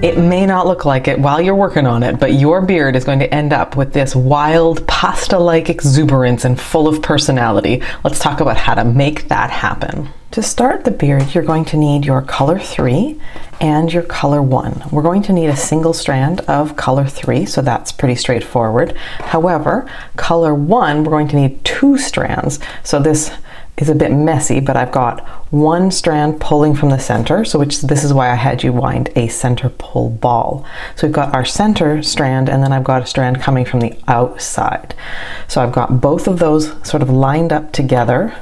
It may not look like it while you're working on it, but your beard is going to end up with this wild pasta-like exuberance and full of personality. Let's talk about how to make that happen. To start the beard, you're going to need your color 3 and your color 1. We're going to need a single strand of color 3, so that's pretty straightforward. However, color 1, we're going to need 2 strands. So this is a bit messy, but I've got 1 strand pulling from the center, so this is why I had you wind a center pull ball. So we've got our center strand, and then I've got a strand coming from the outside. So I've got both of those sort of lined up together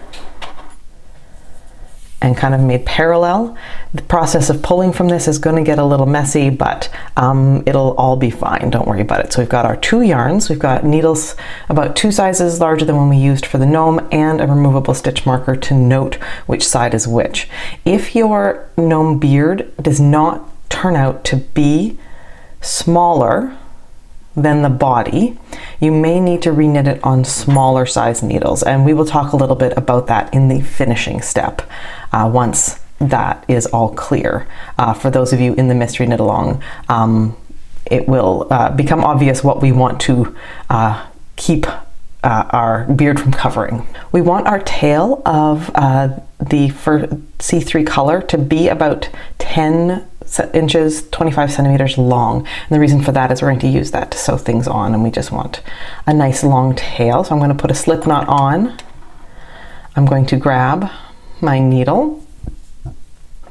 and kind of made parallel. The process of pulling from this is going to get a little messy, but it'll all be fine, don't worry about it. So we've got our 2 yarns, we've got needles about 2 sizes larger than one we used for the gnome, and a removable stitch marker to note which side is which. If your gnome beard does not turn out to be smaller than the body, you may need to reknit it on smaller size needles, and we will talk a little bit about that in the finishing step once that is all clear. For those of you in the mystery knit along, it will become obvious what we want to keep our beard from covering. We want our tail of the C3 color to be about 10 inches, 25 centimeters long. And the reason for that is we're going to use that to sew things on, and we just want a nice long tail. So I'm going to put a slip knot on. I'm going to grab my needle,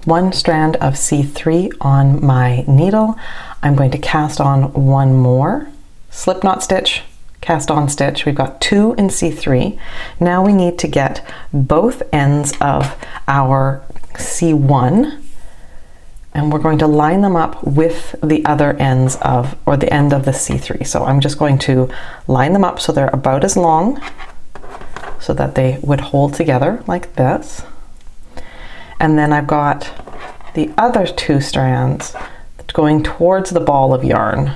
1 strand of C3 on my needle. I'm going to cast on 1 more slip knot stitch, cast on stitch. We've got 2 in C3. Now we need to get both ends of our C1, and we're going to line them up with the other ends of, or the end of the C3. So I'm just going to line them up so they're about as long, so that they would hold together like this. And then I've got the other 2 strands going towards the ball of yarn,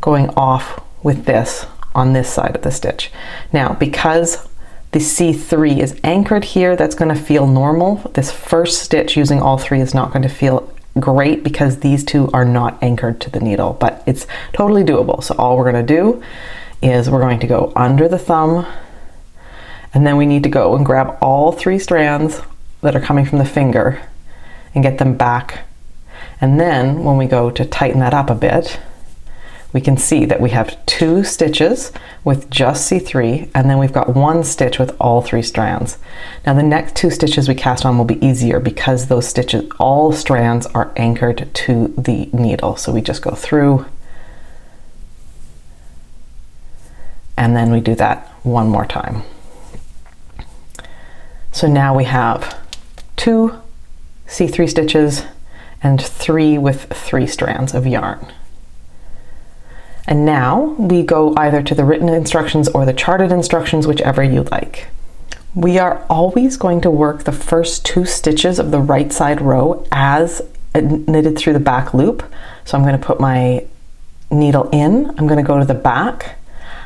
going off with this on this side of the stitch. Now, because the C3 is anchored here, that's going to feel normal. This first stitch using all 3 is not going to feel great because these 2 are not anchored to the needle, but it's totally doable. So all we're going to do is we're going to go under the thumb, and then we need to go and grab all 3 strands that are coming from the finger and get them back. And then when we go to tighten that up a bit, we can see that we have 2 stitches with just C3, and then we've got 1 stitch with all 3 strands. Now the next 2 stitches we cast on will be easier because those stitches, all strands are anchored to the needle. So we just go through, and then we do that 1 more time. So now we have 2 C3 stitches and 3 with 3 strands of yarn. And now we go either to the written instructions or the charted instructions, whichever you like. We are always going to work the first 2 stitches of the right side row as knitted through the back loop. So I'm going to put my needle in, I'm going to go to the back,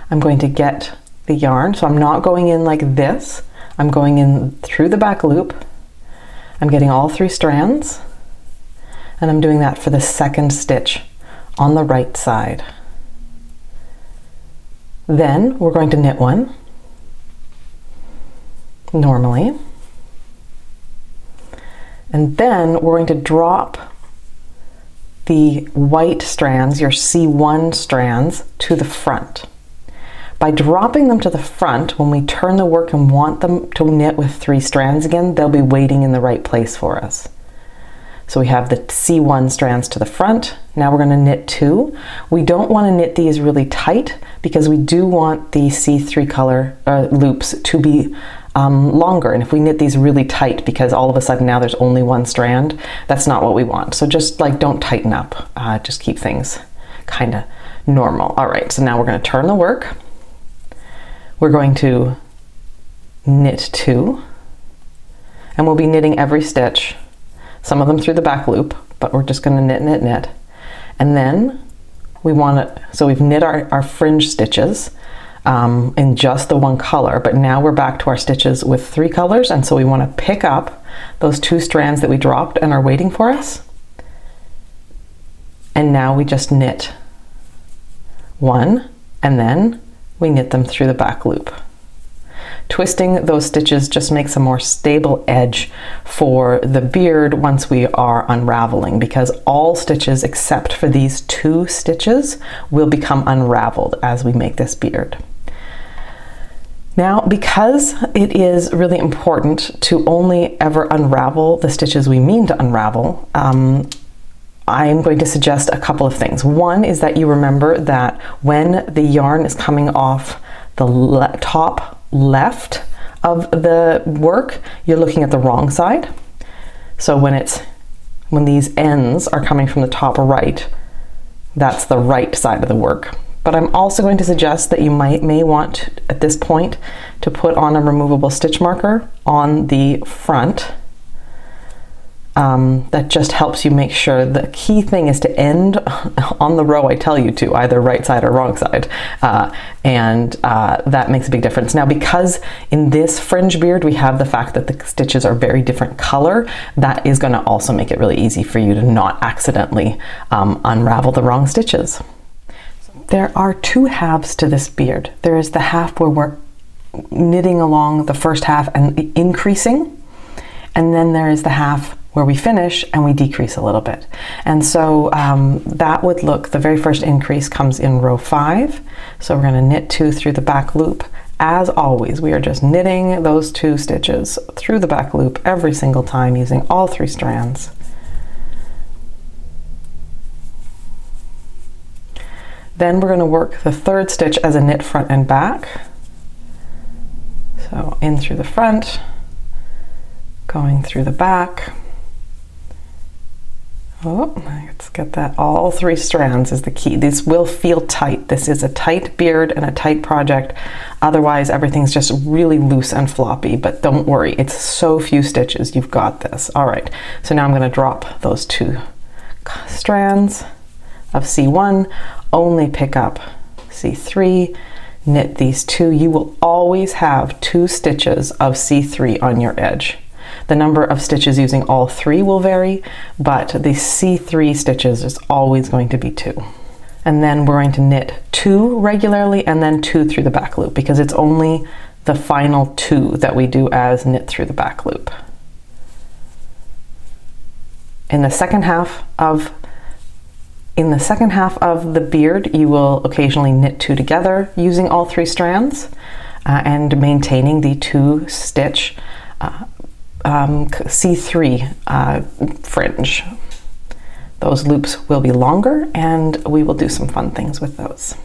I'm going to get the yarn. So I'm not going in like this, I'm going in through the back loop. I'm getting all 3 strands, and I'm doing that for the second stitch on the right side. Then we're going to knit 1 normally, and then we're going to drop the white strands, your C1 strands, to the front. By dropping them to the front, when we turn the work and want them to knit with 3 strands again, they'll be waiting in the right place for us. So we have the C1 strands to the front. Now we're going to knit 2. We don't want to knit these really tight because we do want the C3 color loops to be longer. And if we knit these really tight because all of a sudden now there's only 1 strand, that's not what we want. So just like don't tighten up, just keep things kind of normal. All right, so now we're going to turn the work. We're going to knit 2, and we'll be knitting every stitch, some of them through the back loop, but we're just going to knit, knit, knit. And then we want to, so we've knit our fringe stitches in just the 1 color, but now we're back to our stitches with 3 colors, and so we want to pick up those 2 strands that we dropped and are waiting for us, And now we just knit one, and then we knit them through the back loop. Twisting those stitches just makes a more stable edge for the beard once we are unraveling, because all stitches except for these 2 stitches will become unraveled as we make this beard. Now, because it is really important to only ever unravel the stitches we mean to unravel, I am going to suggest a couple of things. One is that you remember that when the yarn is coming off the top left of the work, you're looking at the wrong side. So when these ends are coming from the top right, that's the right side of the work. But I'm also going to suggest that you may want, at this point, to put on a removable stitch marker on the front. That just helps you make sure. The key thing is to end on the row I tell you to, either right side or wrong side, and that makes a big difference. Now, because in this fringe beard we have the fact that the stitches are very different color, that is going to also make it really easy for you to not accidentally unravel the wrong stitches. There are 2 halves to this beard. There is the half where we're knitting along the first half and increasing, and then there is the half where we finish and we decrease a little bit. And so that would look, the very first increase comes in row 5. So we're going to knit 2 through the back loop. As always, we are just knitting those 2 stitches through the back loop every single time using all 3 strands. Then we're going to work the 3rd stitch as a knit front and back. So in through the front, going through the back. Oh, let's get that. All 3 strands is the key. This will feel tight. This is a tight beard and a tight project. Otherwise, everything's just really loose and floppy, but don't worry. It's so few stitches. You've got this. All right. So now I'm going to drop those 2 strands of C1, only pick up C3, knit these 2. You will always have 2 stitches of C3 on your edge. The number of stitches using all 3 will vary, but the C3 stitches is always going to be 2. And then we're going to knit 2 regularly and then 2 through the back loop, because it's only the final 2 that we do as knit through the back loop. In the second half of the beard, you will occasionally knit 2 together using all 3 strands and maintaining the 2 stitch C3 fringe. Those loops will be longer and we will do some fun things with those.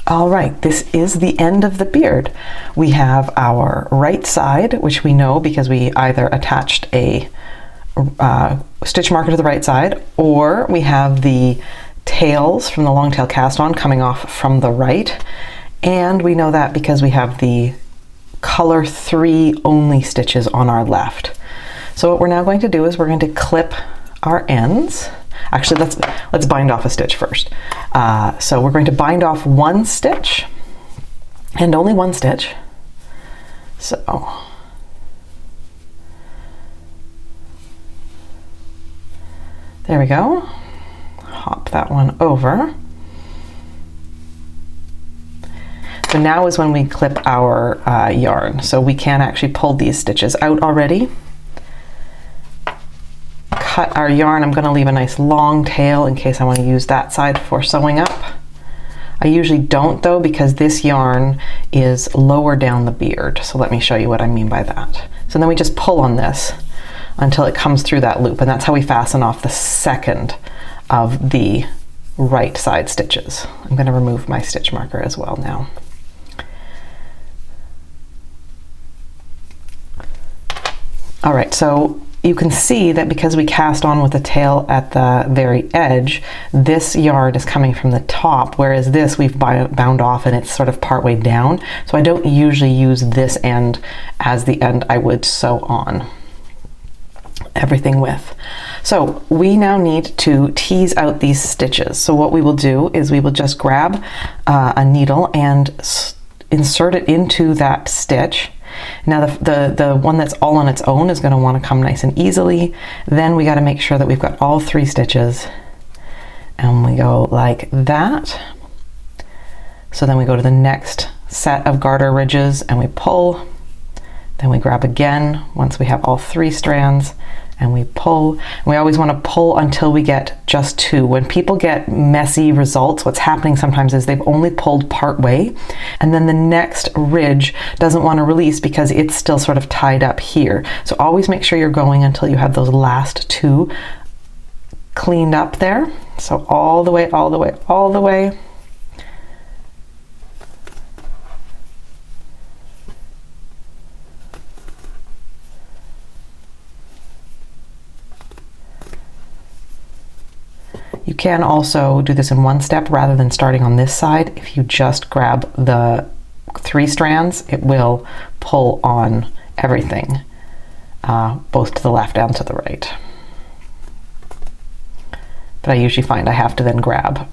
All right, this is the end of the beard. We have our right side, which we know because we either attached a stitch marker to the right side, or we have the tails from the long tail cast on coming off from the right, and we know that because we have the color 3 only stitches on our left. So what we're now going to do is we're going to clip our ends. Actually, let's bind off a stitch first. So we're going to bind off 1 stitch and only 1 stitch. So there we go. Hop that one over. So now is when we clip our yarn. So we can actually pull these stitches out already. Cut our yarn. I'm going to leave a nice long tail in case I want to use that side for sewing up. I usually don't though, because this yarn is lower down the beard. So let me show you what I mean by that. So then we just pull on this until it comes through that loop, and that's how we fasten off the second of the right side stitches. I'm going to remove my stitch marker as well now. All right, so you can see that because we cast on with the tail at the very edge, this yarn is coming from the top, whereas this we've bound off and it's sort of partway down. So I don't usually use this end as the end I would sew on everything with. So we now need to tease out these stitches. So what we will do is we will just grab a needle and insert it into that stitch. Now the one that's all on its own is going to want to come nice and easily. Then we got to make sure that we've got all 3 stitches, and we go like that. So then we go to the next set of garter ridges and we pull, then we grab again once we have all 3 strands, and we pull. And we always want to pull until we get just 2. When people get messy results, what's happening sometimes is they've only pulled part way, and then the next ridge doesn't want to release because it's still sort of tied up here. So always make sure you're going until you have those last 2 cleaned up there. So all the way, all the way, all the way. You can also do this in one step rather than starting on this side. If you just grab the 3 strands, it will pull on everything, both to the left and to the right. But I usually find I have to then grab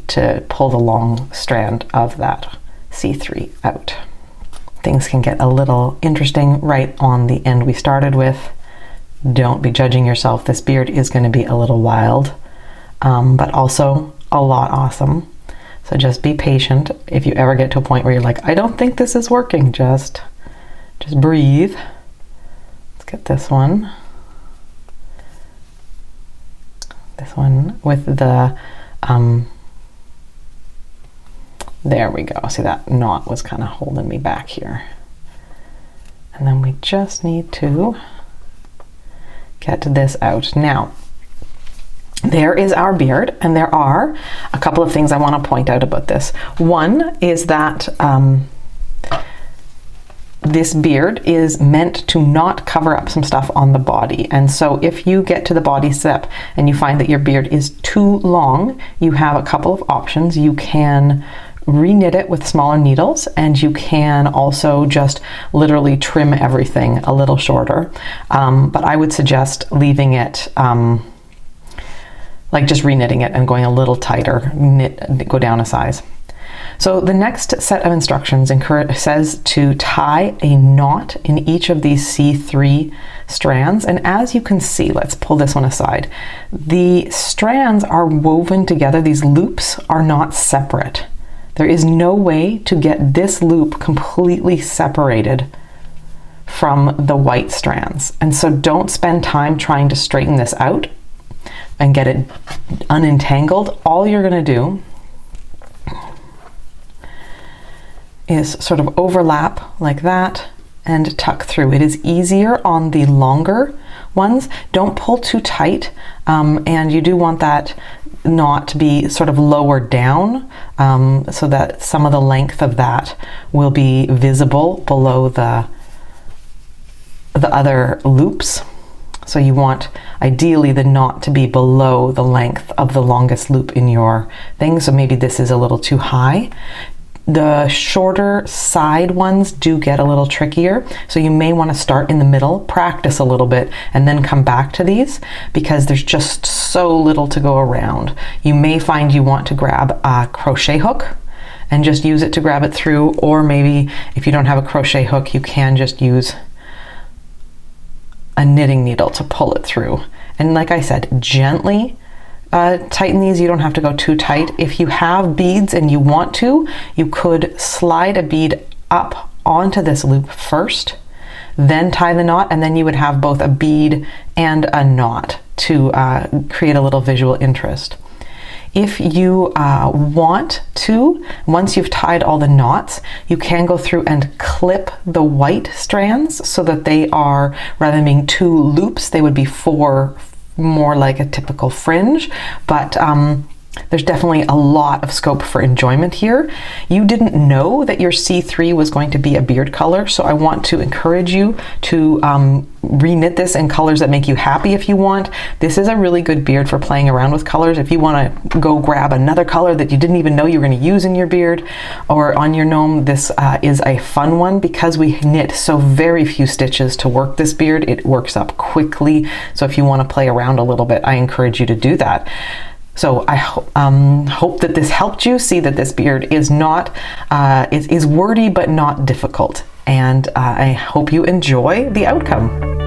to pull the long strand of that C3 out. Things can get a little interesting right on the end we started with. Don't be judging yourself. This beard is going to be a little wild. But also a lot awesome. So just be patient. If you ever get to a point where you're like, I don't think this is working, just breathe. Let's get this one. This one with the, there we go. See, that knot was kind of holding me back here. And then we just need to get this out. Now, there is our beard, and there are a couple of things I want to point out about this. One is that this beard is meant to not cover up some stuff on the body. And so if you get to the body step and you find that your beard is too long, you have a couple of options. You can reknit it with smaller needles, and you can also just literally trim everything a little shorter. But I would suggest leaving it like just reknitting it and going a little tighter, go down a size. So the next set of instructions says to tie a knot in each of these C3 strands. And as you can see, let's pull this one aside. The strands are woven together. These loops are not separate. There is no way to get this loop completely separated from the white strands. And so don't spend time trying to straighten this out and get it unentangled. All you're going to do is sort of overlap like that and tuck through. It is easier on the longer ones. Don't pull too tight, and you do want that knot to be sort of lower down, so that some of the length of that will be visible below the other loops. So you want ideally the knot to be below the length of the longest loop in your thing. So maybe this is a little too high. The shorter side ones do get a little trickier. So you may want to start in the middle, practice a little bit, and then come back to these because there's just so little to go around. You may find you want to grab a crochet hook and just use it to grab it through, or maybe if you don't have a crochet hook, you can just use a knitting needle to pull it through. And like I said, gently tighten these. You don't have to go too tight. If you have beads and you want to, you could slide a bead up onto this loop first, then tie the knot, and then you would have both a bead and a knot to create a little visual interest. If you want to, once you've tied all the knots, you can go through and clip the white strands so that they are, rather than being 2 loops, they would be 4, more like a typical fringe. But there's definitely a lot of scope for enjoyment here. You didn't know that your C3 was going to be a beard color, so I want to encourage you to reknit this in colors that make you happy if you want. This is a really good beard for playing around with colors. If you want to go grab another color that you didn't even know you were going to use in your beard or on your gnome, this is a fun one. Because we knit so very few stitches to work this beard, it works up quickly. So if you want to play around a little bit, I encourage you to do that. So I hope that this helped you see that this beard is not, is wordy but not difficult. and I hope you enjoy the outcome.